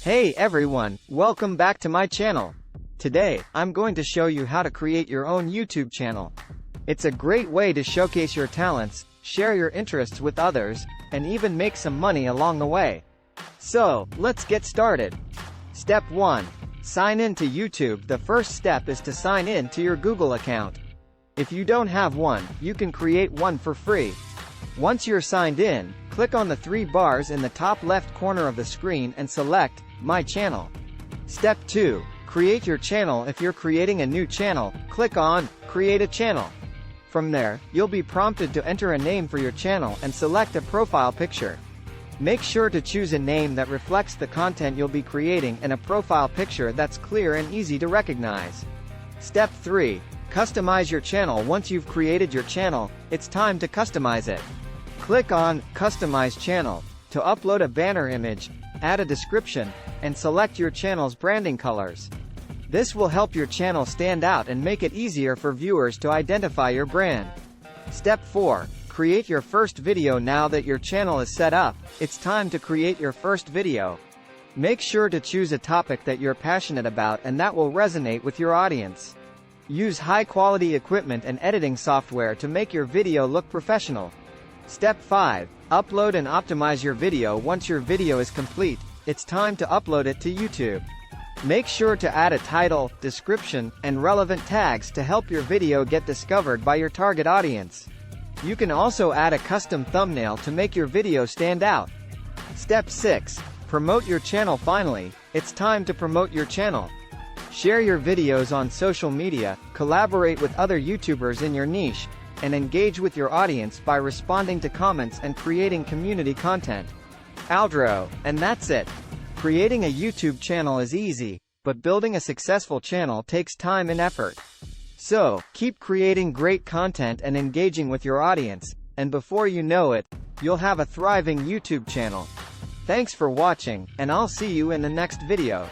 Hey everyone, welcome back to my channel. Today, I'm going to show you how to create your own YouTube channel. It's a great way to showcase your talents, share your interests with others, and even make some money along the way. So, let's get started. Step 1. Sign in to YouTube. The first step is to sign in to your Google account. If you don't have one, you can create one for free. Once you're signed in, click on the three bars in the top left corner of the screen and select My Channel. Step 2. Create your channel. If you're creating a new channel, click on Create a Channel. From there, you'll be prompted to enter a name for your channel and select a profile picture. Make sure to choose a name that reflects the content you'll be creating and a profile picture that's clear and easy to recognize. Step 3. Customize your channel. Once you've created your channel, it's time to customize it. Click on Customize Channel to upload a banner image, add a description, and select your channel's branding colors. This will help your channel stand out and make it easier for viewers to identify your brand. Step 4. Create your first video. Now that your channel is set up, it's time to create your first video. Make sure to choose a topic that you're passionate about and that will resonate with your audience. Use high-quality equipment and editing software to make your video look professional. Step 5. Upload and optimize your video. Once your video is complete, it's time to upload it to YouTube. Make sure to add a title, description, and relevant tags to help your video get discovered by your target audience. You can also add a custom thumbnail to make your video stand out. Step 6. Promote your channel. Finally, it's time to promote your channel. Share your videos on social media, collaborate with other YouTubers in your niche, and engage with your audience by responding to comments and creating community content. Outro. And that's it. Creating a YouTube channel is easy, but building a successful channel takes time and effort. So, keep creating great content and engaging with your audience, and before you know it, you'll have a thriving YouTube channel. Thanks for watching, and I'll see you in the next video.